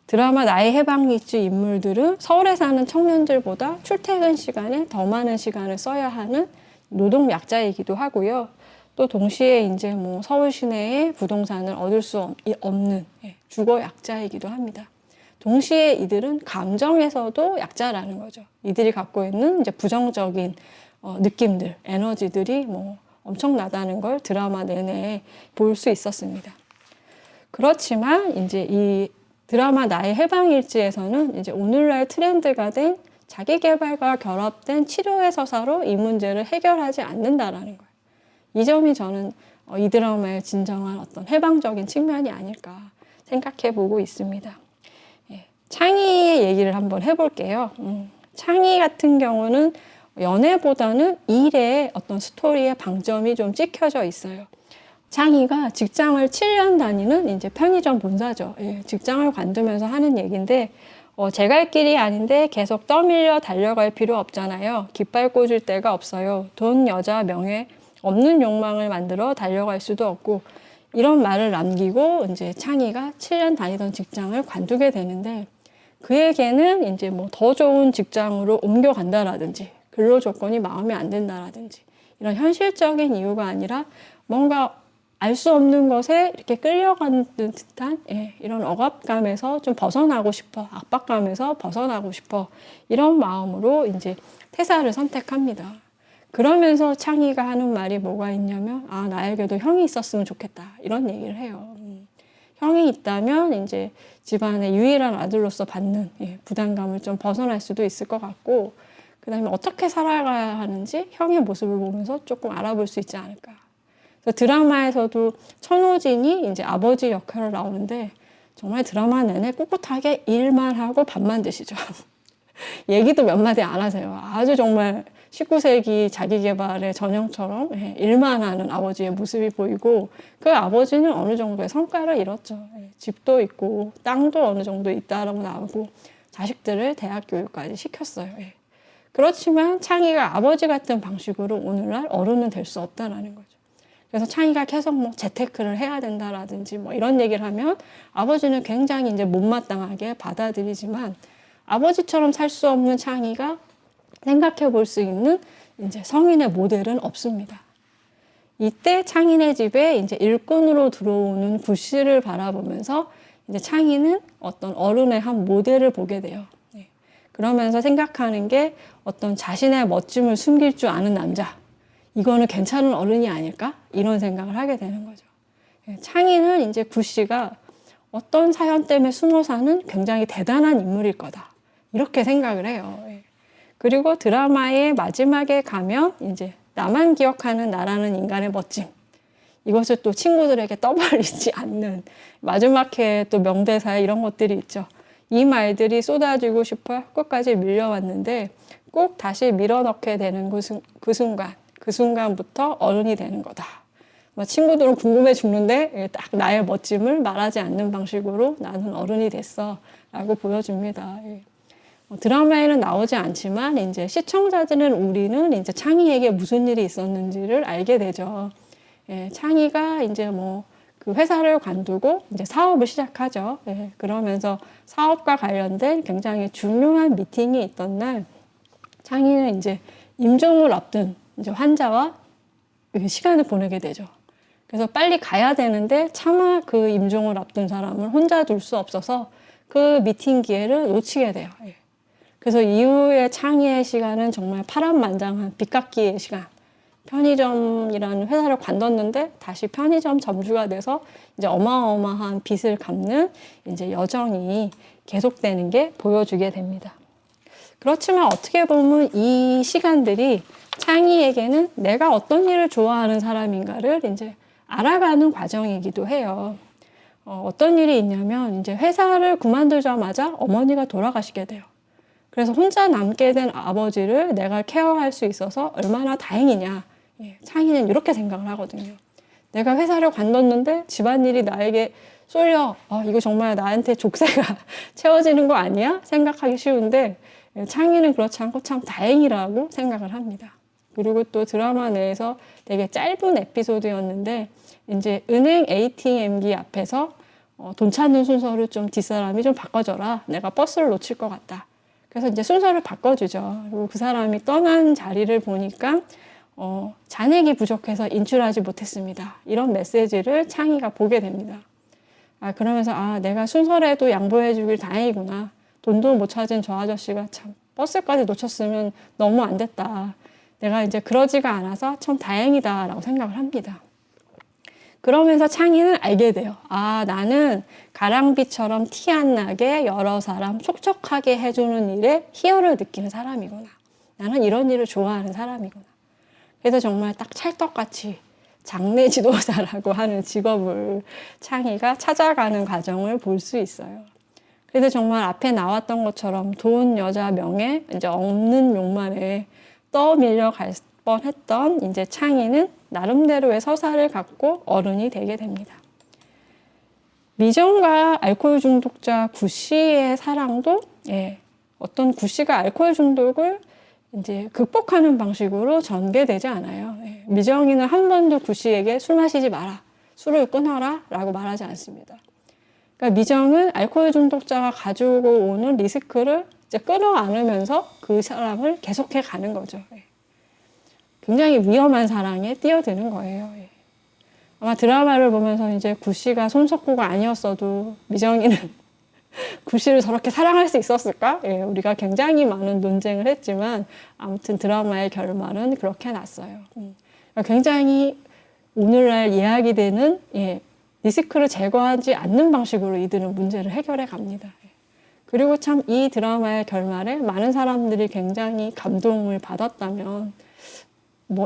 드라마 나의 해방일지 인물들은 서울에 사는 청년들보다 출퇴근 시간에 더 많은 시간을 써야 하는 노동 약자이기도 하고요. 또 동시에 이제 뭐 서울 시내에 부동산을 얻을 수 없는 주거 약자이기도 합니다. 동시에 이들은 감정에서도 약자라는 거죠. 이들이 갖고 있는 이제 부정적인 느낌들, 에너지들이 뭐 엄청나다는 걸 드라마 내내 볼 수 있었습니다. 그렇지만 이제 이 드라마 나의 해방일지에서는 이제 오늘날 트렌드가 된 자기계발과 결합된 치료의 서사로 이 문제를 해결하지 않는다라는 거예요. 이 점이 저는 이 드라마의 진정한 어떤 해방적인 측면이 아닐까 생각해 보고 있습니다. 창희의 얘기를 한번 해볼게요. 창희 같은 경우는 연애보다는 일에 어떤 스토리의 방점이 좀 찍혀져 있어요. 창희가 직장을 7년 다니는 이제 편의점 본사죠. 직장을 관두면서 하는 얘기인데 제 갈 길이 아닌데 계속 떠밀려 달려갈 필요 없잖아요. 깃발 꽂을 데가 없어요. 돈, 여자, 명예 없는 욕망을 만들어 달려갈 수도 없고 이런 말을 남기고 이제 창희가 7년 다니던 직장을 관두게 되는데 그에게는 이제 뭐 더 좋은 직장으로 옮겨간다라든지 근로 조건이 마음에 안 든다라든지 이런 현실적인 이유가 아니라 뭔가 알 수 없는 것에 이렇게 끌려가는 듯한 이런 억압감에서 좀 벗어나고 싶어, 압박감에서 벗어나고 싶어 이런 마음으로 이제 퇴사를 선택합니다. 그러면서 창희가 하는 말이 뭐가 있냐면 나에게도 형이 있었으면 좋겠다 이런 얘기를 해요. 형이 있다면 이제 집안의 유일한 아들로서 받는 부담감을 좀 벗어날 수도 있을 것 같고 그 다음에 어떻게 살아가야 하는지 형의 모습을 보면서 조금 알아볼 수 있지 않을까. 그래서 드라마에서도 천호진이 이제 아버지 역할을 나오는데 정말 드라마 내내 꿋꿋하게 일만 하고 밥만 드시죠. 얘기도 몇 마디 안 하세요. 아주 정말 19세기 자기계발의 전형처럼 일만 하는 아버지의 모습이 보이고 그 아버지는 어느 정도의 성과를 이뤘죠. 집도 있고 땅도 어느 정도 있다라고 나오고 자식들을 대학 교육까지 시켰어요. 그렇지만 창희가 아버지 같은 방식으로 오늘날 어른은 될 수 없다라는 거죠. 그래서 창희가 계속 뭐 재테크를 해야 된다라든지 뭐 이런 얘기를 하면 아버지는 굉장히 이제 못마땅하게 받아들이지만 아버지처럼 살 수 없는 창희가 생각해 볼 수 있는 이제 성인의 모델은 없습니다. 이때 창희네 집에 이제 일꾼으로 들어오는 구씨를 바라보면서 이제 창희는 어떤 어른의 한 모델을 보게 돼요. 그러면서 생각하는 게 어떤 자신의 멋짐을 숨길 줄 아는 남자. 이거는 괜찮은 어른이 아닐까? 이런 생각을 하게 되는 거죠. 창희는 이제 구씨가 어떤 사연 때문에 숨어 사는 굉장히 대단한 인물일 거다. 이렇게 생각을 해요. 그리고 드라마의 마지막에 가면 이제 나만 기억하는 나라는 인간의 멋짐. 이것을 또 친구들에게 떠벌리지 않는 마지막 회에 또 명대사에 이런 것들이 있죠. 이 말들이 쏟아지고 싶어 끝까지 밀려왔는데 꼭 다시 밀어넣게 되는 그 순간부터 어른이 되는 거다. 친구들은 궁금해 죽는데 딱 나의 멋짐을 말하지 않는 방식으로 나는 어른이 됐어 라고 보여줍니다. 드라마에는 나오지 않지만 이제 시청자들은 우리는 이제 창희에게 무슨 일이 있었는지를 알게 되죠. 창희가 이제 뭐 그 회사를 관두고 이제 사업을 시작하죠. 그러면서 사업과 관련된 굉장히 중요한 미팅이 있던 날 창희는 이제 임종을 앞둔 이제 환자와 시간을 보내게 되죠. 그래서 빨리 가야 되는데 차마 그 임종을 앞둔 사람을 혼자 둘 수 없어서 그 미팅 기회를 놓치게 돼요. 그래서 이후에 창희의 시간은 정말 파란만장한 빗깎기의 시간, 편의점이라는 회사를 관뒀는데 다시 편의점 점주가 돼서 이제 어마어마한 빚을 갚는 이제 여정이 계속되는 게 보여주게 됩니다. 그렇지만 어떻게 보면 이 시간들이 창희에게는 내가 어떤 일을 좋아하는 사람인가를 이제 알아가는 과정이기도 해요. 어떤 일이 있냐면 이제 회사를 그만두자마자 어머니가 돌아가시게 돼요. 그래서 혼자 남게 된 아버지를 내가 케어할 수 있어서 얼마나 다행이냐. 창희는 이렇게 생각을 하거든요. 내가 회사를 관뒀는데 집안일이 나에게 쏠려. 이거 정말 나한테 족쇄가 채워지는 거 아니야? 생각하기 쉬운데 창희는 그렇지 않고 참 다행이라고 생각을 합니다. 그리고 또 드라마 내에서 되게 짧은 에피소드였는데 이제 은행 ATM기 앞에서 돈 찾는 순서를 좀 뒷사람이 좀 바꿔줘라. 내가 버스를 놓칠 것 같다. 그래서 이제 순서를 바꿔주죠. 그리고 그 사람이 떠난 자리를 보니까 잔액이 부족해서 인출하지 못했습니다. 이런 메시지를 창희가 보게 됩니다. 그러면서 내가 순서라도 양보해 주길 다행이구나. 돈도 못 찾은 저 아저씨가 참 버스까지 놓쳤으면 너무 안 됐다. 내가 이제 그러지가 않아서 참 다행이다라고 생각을 합니다. 그러면서 창희는 알게 돼요. 나는 가랑비처럼 티 안 나게 여러 사람 촉촉하게 해주는 일에 희열을 느끼는 사람이구나. 나는 이런 일을 좋아하는 사람이구나. 그래서 정말 딱 찰떡같이 장례 지도사라고 하는 직업을 창희가 찾아가는 과정을 볼 수 있어요. 그래서 정말 앞에 나왔던 것처럼 돈, 여자, 명예, 이제 없는 욕망에 떠밀려 갈 뻔했던 이제 창희는 나름대로의 서사를 갖고 어른이 되게 됩니다. 미정과 알코올 중독자 구씨의 사랑도 어떤 구씨가 알코올 중독을 이제 극복하는 방식으로 전개되지 않아요. 미정이는 한 번도 구씨에게 술 마시지 마라, 술을 끊어라 라고 말하지 않습니다. 그러니까 미정은 알코올 중독자가 가지고 오는 리스크를 이제 끊어 안으면서 그 사람을 계속해 가는 거죠. 굉장히 위험한 사랑에 뛰어드는 거예요. 아마 드라마를 보면서 이제 구씨가 손석구가 아니었어도 미정이는 구씨를 저렇게 사랑할 수 있었을까? 우리가 굉장히 많은 논쟁을 했지만 아무튼 드라마의 결말은 그렇게 났어요. 굉장히 오늘날 이야기되는 리스크를 제거하지 않는 방식으로 이들은 문제를 해결해 갑니다. 그리고 참 이 드라마의 결말에 많은 사람들이 굉장히 감동을 받았다면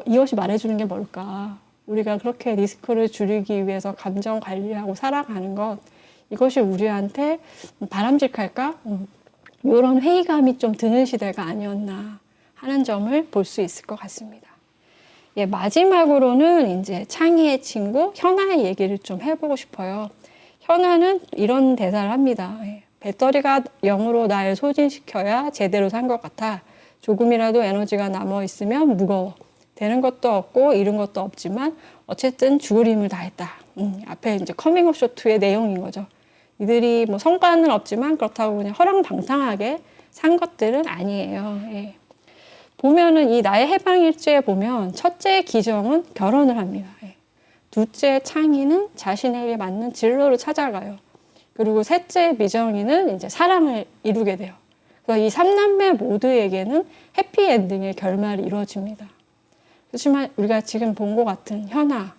이것이 말해주는 게 뭘까? 우리가 그렇게 리스크를 줄이기 위해서 감정 관리하고 살아가는 것, 이것이 우리한테 바람직할까? 이런 회의감이 좀 드는 시대가 아니었나 하는 점을 볼 수 있을 것 같습니다. 마지막으로는 이제 창희의 친구 현아의 얘기를 좀 해보고 싶어요. 현아는 이런 대사를 합니다. 배터리가 0으로 날 소진시켜야 제대로 산 것 같아. 조금이라도 에너지가 남아있으면 무거워. 되는 것도 없고 잃은 것도 없지만 어쨌든 죽을 힘을 다했다. 앞에 이제 커밍업 쇼트의 내용인 거죠. 이들이 성과는 없지만 그렇다고 그냥 허랑방탕하게 산 것들은 아니에요. 보면은 이 나의 해방일지에 보면 첫째 기정은 결혼을 합니다. 둘째 창희는 자신에게 맞는 진로를 찾아가요. 그리고 셋째 미정이는 이제 사랑을 이루게 돼요. 그래서 이 3남매 모두에게는 해피엔딩의 결말이 이루어집니다. 그렇지만 우리가 지금 본 것 같은 현아,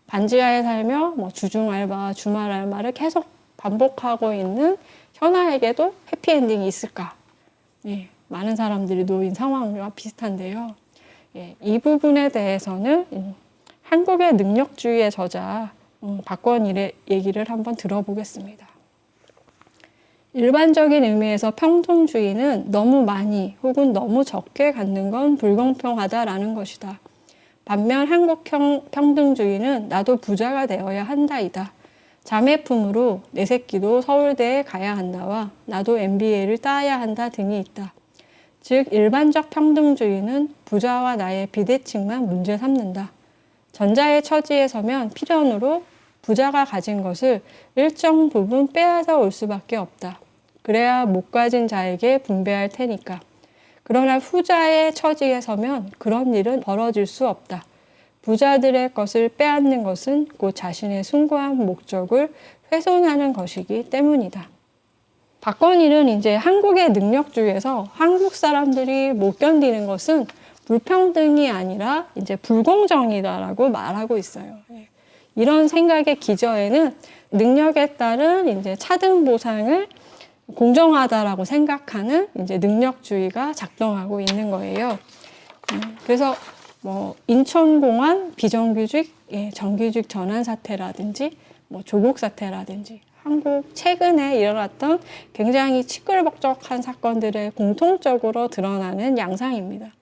반지하에 살며 주중 알바, 주말 알바를 계속 반복하고 있는 현아에게도 해피엔딩이 있을까? 많은 사람들이 놓인 상황과 비슷한데요. 이 부분에 대해서는 한국의 능력주의의 저자 박권일의 얘기를 한번 들어보겠습니다. 일반적인 의미에서 평등주의는 너무 많이 혹은 너무 적게 갖는 건 불공평하다라는 것이다. 반면 한국형 평등주의는 나도 부자가 되어야 한다이다. 자매품으로 내 새끼도 서울대에 가야 한다와 나도 MBA를 따야 한다 등이 있다. 즉 일반적 평등주의는 부자와 나의 비대칭만 문제 삼는다. 전자의 처지에 서면 필연으로 부자가 가진 것을 일정 부분 빼앗아 올 수밖에 없다. 그래야 못 가진 자에게 분배할 테니까. 그러나 후자의 처지에 서면 그런 일은 벌어질 수 없다. 부자들의 것을 빼앗는 것은 곧 자신의 숭고한 목적을 훼손하는 것이기 때문이다. 박건일은 이제 한국의 능력주의에서 한국 사람들이 못 견디는 것은 불평등이 아니라 이제 불공정이다라고 말하고 있어요. 이런 생각의 기저에는 능력에 따른 이제 차등 보상을 공정하다라고 생각하는 이제 능력주의가 작동하고 있는 거예요. 그래서 뭐 인천공항 비정규직, 정규직 전환 사태라든지 뭐 조국 사태라든지 한국 최근에 일어났던 굉장히 시끌벅적한 사건들의 공통적으로 드러나는 양상입니다.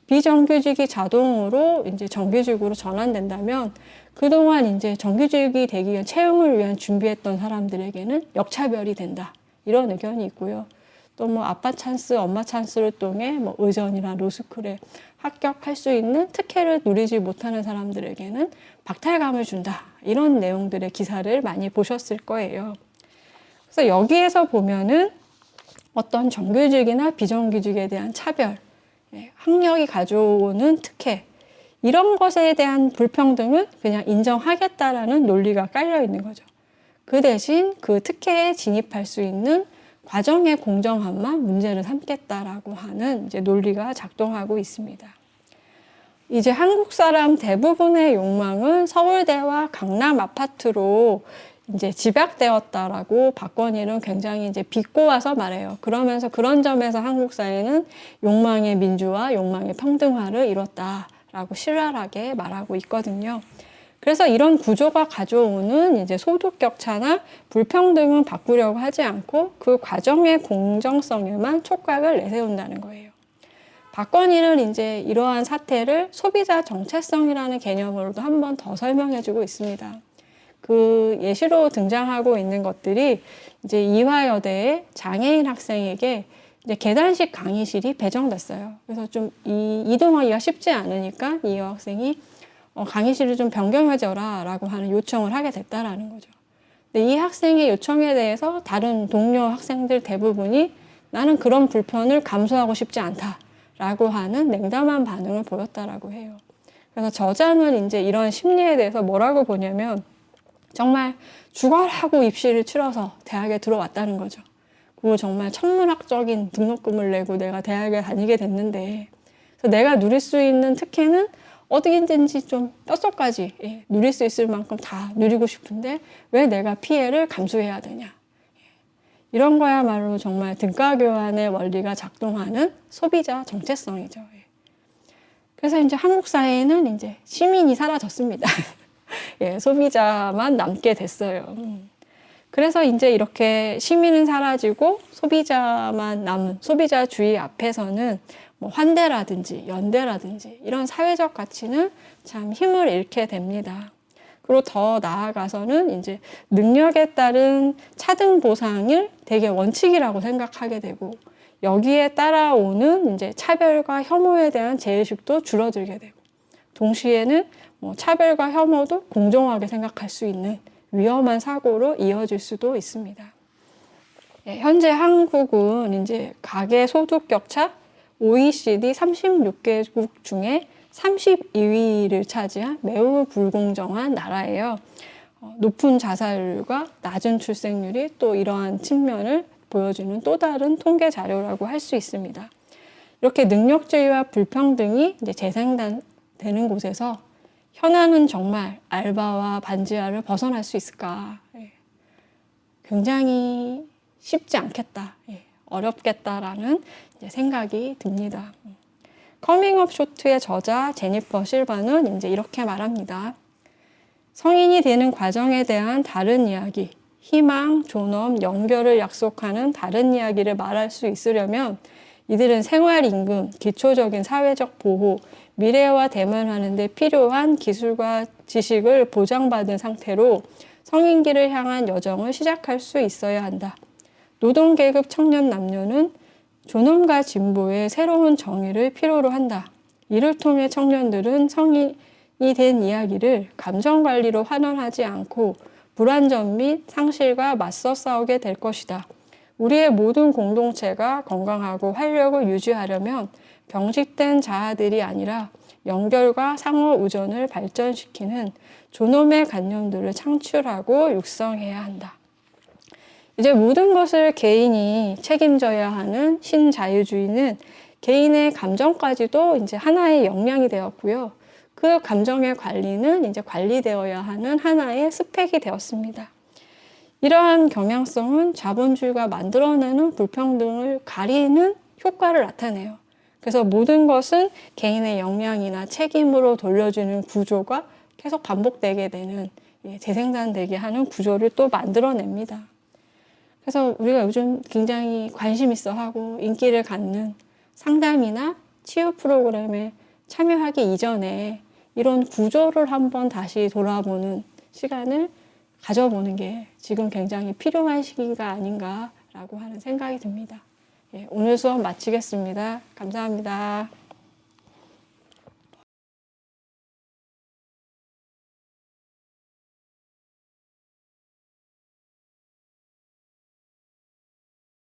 비정규직이 자동으로 이제 정규직으로 전환된다면 그동안 이제 정규직이 되기 위한 채용을 위한 준비했던 사람들에게는 역차별이 된다. 이런 의견이 있고요. 또 뭐 아빠 찬스, 엄마 찬스를 통해 뭐 의전이나 로스쿨에 합격할 수 있는 특혜를 누리지 못하는 사람들에게는 박탈감을 준다. 이런 내용들의 기사를 많이 보셨을 거예요. 그래서 여기에서 보면은 어떤 정규직이나 비정규직에 대한 차별, 학력이 가져오는 특혜, 이런 것에 대한 불평등은 그냥 인정하겠다라는 논리가 깔려 있는 거죠. 그 대신 그 특혜에 진입할 수 있는 과정의 공정함만 문제를 삼겠다라고 하는 이제 논리가 작동하고 있습니다. 이제 한국 사람 대부분의 욕망은 서울대와 강남 아파트로 이제 집약되었다라고 박건일은 굉장히 이제 비꼬아서 말해요. 그러면서 그런 점에서 한국 사회는 욕망의 민주화, 욕망의 평등화를 이뤘다라고 신랄하게 말하고 있거든요. 그래서 이런 구조가 가져오는 이제 소득 격차나 불평등은 바꾸려고 하지 않고 그 과정의 공정성에만 촉각을 내세운다는 거예요. 박건일은 이제 이러한 사태를 소비자 정체성이라는 개념으로도 한 번 더 설명해주고 있습니다. 그 예시로 등장하고 있는 것들이 이제 이화여대의 장애인 학생에게 이제 계단식 강의실이 배정됐어요. 그래서 좀 이동하기가 쉽지 않으니까 이 여학생이 강의실을 좀 변경해줘라 라고 하는 요청을 하게 됐다라는 거죠. 근데 이 학생의 요청에 대해서 다른 동료 학생들 대부분이 나는 그런 불편을 감수하고 싶지 않다 라고 하는 냉담한 반응을 보였다라고 해요. 그래서 저자는 이제 이런 심리에 대해서 뭐라고 보냐면 정말 죽어라고 입시를 치러서 대학에 들어왔다는 거죠. 그리고 정말 천문학적인 등록금을 내고 내가 대학에 다니게 됐는데 그래서 내가 누릴 수 있는 특혜는 어디든지 좀 뼛속까지 누릴 수 있을 만큼 다 누리고 싶은데 왜 내가 피해를 감수해야 되냐. 이런 거야말로 정말 등가 교환의 원리가 작동하는 소비자 정체성이죠. 그래서 이제 한국 사회에는 이제 시민이 사라졌습니다. 소비자만 남게 됐어요. 그래서 이제 이렇게 시민은 사라지고 소비자만 남은 소비자주의 앞에서는 뭐 환대라든지 연대라든지 이런 사회적 가치는 참 힘을 잃게 됩니다. 그리고 더 나아가서는 이제 능력에 따른 차등 보상을 되게 원칙이라고 생각하게 되고 여기에 따라오는 이제 차별과 혐오에 대한 제의식도 줄어들게 되고 동시에는 뭐 차별과 혐오도 공정하게 생각할 수 있는 위험한 사고로 이어질 수도 있습니다. 현재 한국은 이제 가계 소득 격차 OECD 36개국 중에 32위를 차지한 매우 불공정한 나라예요. 높은 자살률과 낮은 출생률이 또 이러한 측면을 보여주는 또 다른 통계 자료라고 할 수 있습니다. 이렇게 능력주의와 불평등이 이제 재생되는 곳에서 현안은 정말 알바와 반지하를 벗어날 수 있을까? 굉장히 쉽지 않겠다. 어렵겠다라는 이제 생각이 듭니다. 커밍업 쇼트의 저자 제니퍼 실바는 이제 이렇게 말합니다. 성인이 되는 과정에 대한 다른 이야기, 희망, 존엄, 연결을 약속하는 다른 이야기를 말할 수 있으려면 이들은 생활임금, 기초적인 사회적 보호, 미래와 대면하는 데 필요한 기술과 지식을 보장받은 상태로 성인기를 향한 여정을 시작할 수 있어야 한다. 노동계급 청년 남녀는 존엄과 진보의 새로운 정의를 필요로 한다. 이를 통해 청년들은 성인이 된 이야기를 감정관리로 환원하지 않고 불안전 및 상실과 맞서 싸우게 될 것이다. 우리의 모든 공동체가 건강하고 활력을 유지하려면 경직된 자아들이 아니라 연결과 상호 의존을 발전시키는 존엄의 관념들을 창출하고 육성해야 한다. 이제 모든 것을 개인이 책임져야 하는 신자유주의는 개인의 감정까지도 이제 하나의 역량이 되었고요. 그 감정의 관리는 이제 관리되어야 하는 하나의 스펙이 되었습니다. 이러한 경향성은 자본주의가 만들어내는 불평등을 가리는 효과를 나타내요. 그래서 모든 것은 개인의 역량이나 책임으로 돌려주는 구조가 계속 반복되게 되는, 재생산되게 하는 구조를 또 만들어냅니다. 그래서 우리가 요즘 굉장히 관심 있어 하고 인기를 갖는 상담이나 치유 프로그램에 참여하기 이전에 이런 구조를 한번 다시 돌아보는 시간을 가져보는 게 지금 굉장히 필요한 시기가 아닌가라고 하는 생각이 듭니다. 오늘 수업 마치겠습니다. 감사합니다.